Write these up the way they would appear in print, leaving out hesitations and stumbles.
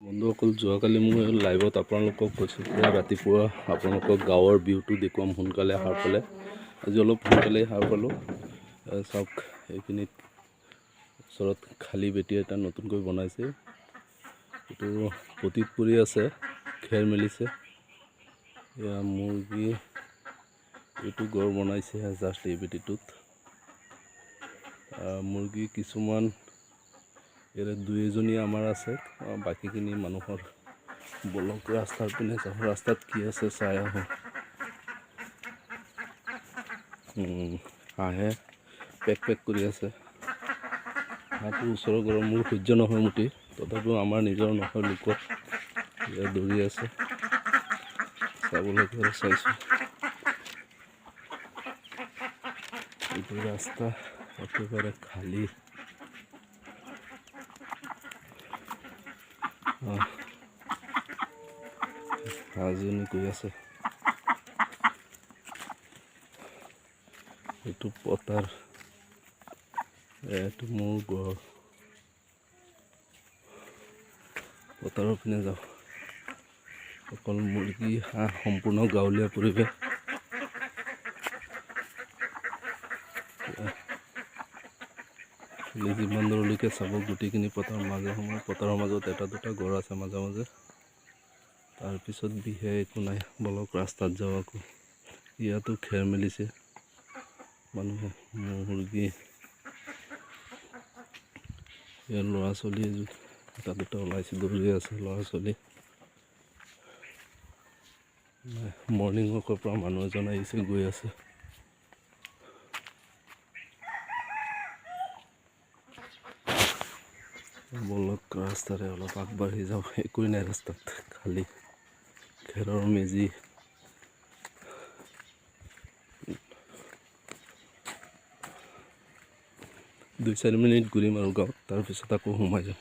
বন্ধুসকল, যোৱাকালি মই লাইভত আপোনালোকক কৈছোঁ যে ৰাতিপুৱা আপোনালোকক গাঁৱৰ ভিউটো দেখুৱাম সোনকালে সাৰ পালে। আজি অলপ সোনকালেই সাৰ পালোঁ। চাওক, এইখিনিত ওচৰত খালী বেটি এটা নতুনকৈ বনাইছে। এইটো পতিত পৰি আছে, খেৰ মেলিছে। এয়া মুৰ্গী, এইটো গড় বনাইছে জাষ্ট এই বেটিটোত। মুৰ্গী কিছুমান ইয়াৰে দুই এজনী আমাৰ আছে, বাকীখিনি মানুহৰ। বলক ৰাস্তাৰ পিনে যাওঁ, ৰাস্তাত কি আছে চাই আহোঁ। হাঁহে পেক কৰি আছে। হাঁহটো ওচৰৰ ঘৰৰ মোৰ সহ্য নহয় মুঠি, তথাপিও আমাৰ নিজৰ নহয়, লোকৰ ইয়াত দৌৰি আছে। চাবলৈ চাইছোঁ। এইটো ৰাস্তা একেবাৰে খালী। হাঁহজনী গৈ আছে। এইটো পথাৰ, এইটো মোৰ ঘৰ। পথাৰৰ পিনে যাওঁ। অকল মুৰ্গী হাঁহ, সম্পূৰ্ণ গাঁৱলীয়া পৰিৱেশ। যিমান দূৰলৈকে চাব, গোটেইখিনি পথাৰ পথাৰৰ মাজত এটা দুটা ঘৰ আছে মাজে মাজে। তাৰপিছত বিশেষ একো নাই। বলক ৰাস্তাত যাওঁ আকৌ। ইয়াতো খেৰ মেলিছে মানুহে। মুৰ্গী, ইয়াৰ ল'ৰা ছোৱালী এটা দুটা ওলাইছে, দৌৰি আছে ল'ৰা ছোৱালী। মৰ্ণিং ৱাকৰ পৰা মানুহ এজন আহিছে, গৈ আছে। বলক ৰাস্তাৰে অলপ আগবাঢ়ি যাওঁ। একোৱেই নাই ৰাস্তাত, খালী খেৰৰ মেজি। দুই চাৰি মিনিট ঘূৰিম আৰু গাঁৱত, তাৰপিছত আকৌ সোমাই যাম।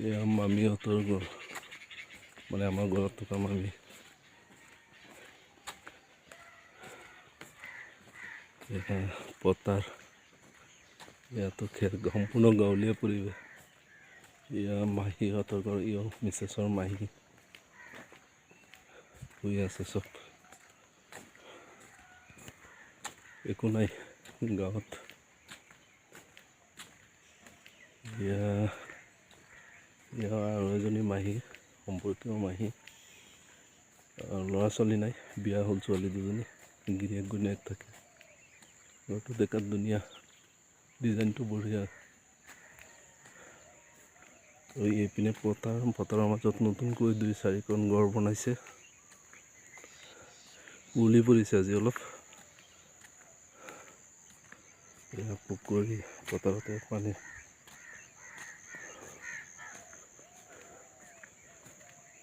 এয়া মামীহঁতৰ ঘৰ, মানে আমাৰ ঘৰত থকা মামী। পথাৰ, ইয়াতো খেৰ, সম্পূৰ্ণ গাঁৱলীয়া পৰিৱেশ। এয়া মাহীহঁতৰ ঘৰ, মিছেছৰ মাহী শুই আছে। চব একো নাই গাঁৱত। আৰু এজনী মাহী, সম্পৰ্কীয় মাহী। ল'ৰা ছোৱালী নাই, বিয়া হ'ল ছোৱালী দুজনী, গিৰিয়েক ঘৈণীয়েক থাকে। ঘৰটো দেখাত ধুনীয়া, ডিজাইনটো বঢ়িয়া। এইপিনে পথাৰৰ মাজত নতুনকৈ 2-4খন ঘৰ বনাইছে। কুঁৱলী পৰিছে আজি অলপ। এয়া পুখুৰী, পথাৰতে পানী।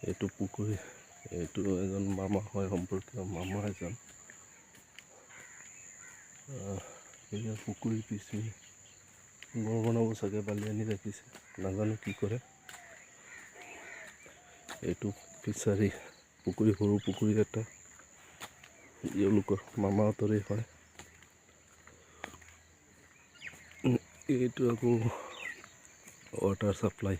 এইটো পুখুৰী, এইটো এজন মামা হয়, সম্পৰ্কীয় মামা এজন। এয়া পুখুৰী পিছপিনে ঘৰ বনাব চাগে, বালি আনি ৰাখিছে, নাজানো কি কৰে। এইটো ফিচাৰী, পুখুৰী, সৰু পুখুৰী এটা, এওঁলোকৰ মামাহঁতৰে হয়। এইটো আকৌ water supply,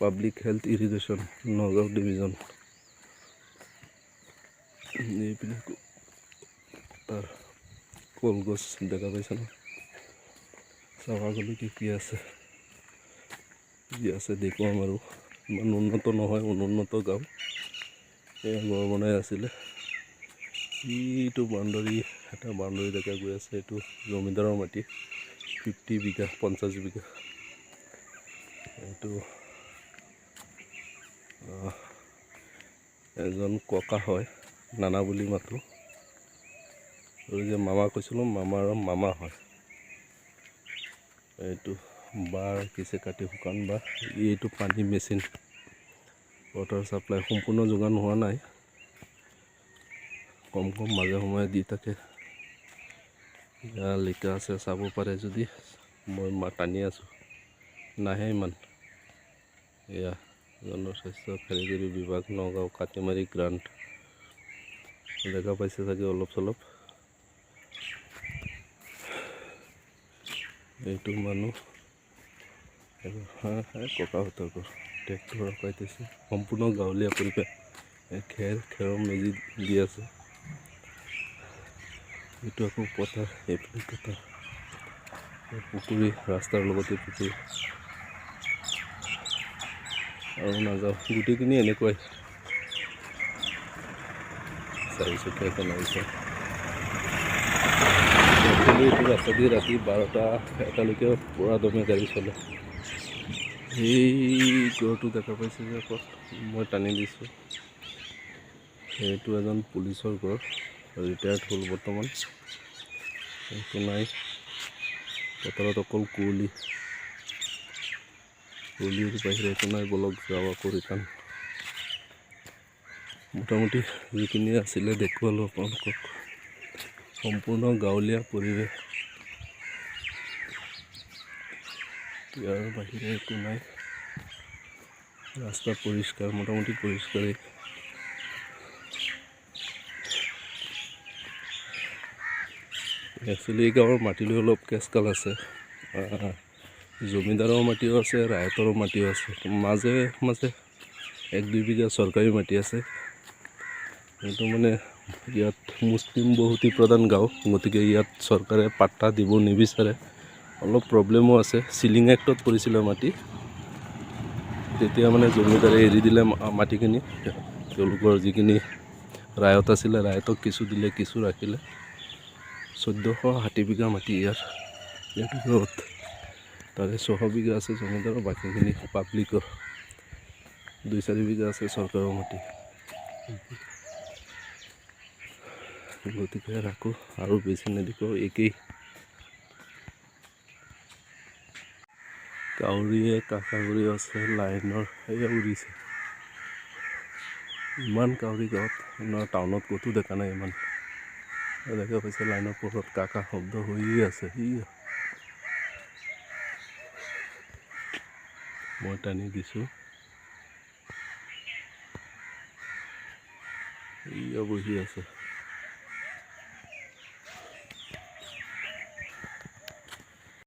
public health irrigation, Nagaon division. এইপিনে তাৰ কলগছ দেখা পাইছে ন? চাবাগলৈ কি আছে, দেখুৱাম আৰু। ইমান উন্নত নহয়, অনুন্নত গাঁও। এয়া ঘৰ বনাই আছিলে। এইটো বাউণ্ডাৰী, এটা বাউণ্ডাৰী দেখা গৈ আছে। এইটো জমিদাৰৰ মাটি, 50 বিঘা, 50 বিঘা। এইটো এজন ককা হয়, নানা বুলি মাতোঁ। আৰু যে মামা কৈছিলোঁ, মামাৰ মামা হয়। এইটো বাঁহ ৰাখিছে কাটি, শুকান বাঁহ। এইটো পানী মেচিন, ৱাটাৰ ছাপ্লাই সম্পূৰ্ণ যোগান হোৱা নাই, কম মাজে সময়ে দি থাকে। লিখা আছে, চাব পাৰে যদি। মই টানি আছোঁ, নাহে ইমান। এয়া জনস্বাস্থ্য কাৰিকৰী বিভাগ, নগাঁও, কাটিমাৰী গ্ৰাণ্ট। দেখা পাইছে চাগে অলপ চলপ। এইটো মানুহ ককাহঁতৰ ঘৰ ট্ৰেক্টৰ ৰখাইছে সম্পূৰ্ণ গাঁৱলীয়া পৰিৱেশ খেৰৰ মেজি দি আছে এইটো আকৌ পথাৰ এইফালে পথাৰ পুখুৰী ৰাস্তাৰ লগতে পুখুৰী আৰু নাযাওঁ গোটেইখিনি এনেকুৱাই চাৰিচকীয়াকৈ লাগিছে এইটো ৰাস্তা দি ৰাতি 12টা-1টালৈকে পুৰা দমে গাড়ী চলে এই ঘৰটো দেখা পাইছে যে আকৌ মই টানি দিছোঁ এইটো এজন পুলিচৰ ঘৰ ৰিটায়াৰ্ড হ'ল বৰ্তমান একো নাই পথাৰত অকল কুঁৱলীৰ বাহিৰে একো নাই বলক যাওঁ আকৌ ৰিটাৰ্ণ মোটামুটি যিখিনি আছিলে দেখুৱালোঁ আপোনালোকক সম্পূৰ্ণ গাঁৱলীয়া পৰিৱেশ ইয়াৰ বাহিৰে একো নাই ৰাস্তা পৰিষ্কাৰ মোটামুটি পৰিষ্কাৰেই একচুৱেলি এই গাঁৱৰ মাটিলৈ অলপ কেচকাল আছে জমিদাৰৰ মাটিও আছে ৰাইতৰো মাটিও আছে মাজে মাজে 1-2 বিঘা চৰকাৰী মাটি আছে কিন্তু মানে ইয়াত মুছলিম বহুতি প্ৰধান গাঁও গতিকে ইয়াত চৰকাৰে পাট্টা দিব নিবিচাৰে অলপ প্ৰব্লেমো আছে চিলিং এক্টত পৰিছিলে মাটি তেতিয়া মানে জমিদাৰে এৰি দিলে মাটিখিনি তেওঁলোকৰ যিখিনি ৰায়ত আছিলে ৰায়তক কিছু দিলে কিছু ৰাখিলে 1460 বিঘা মাটি ইয়াত তাৰে 600 বিঘা আছে জমিদাৰৰ বাকীখিনি পাব্লিকৰ 2-4 বিঘা আছে চৰকাৰৰ মাটি গতিকে ৰাখোঁ আৰু বেছি নেদেখোঁ একেই কাউৰীয়ে কাকাগুৰি আছে লাইনৰ সেয়া উৰিছে ইমান কাউৰী গাঁৱত টাউনত ক'তো দেখা নাই ইমান দেখা পাইছে লাইনৰ পোহৰত কাকা শব্দ হৈয়ে আছে মই টানি দিছোঁ বহি আছে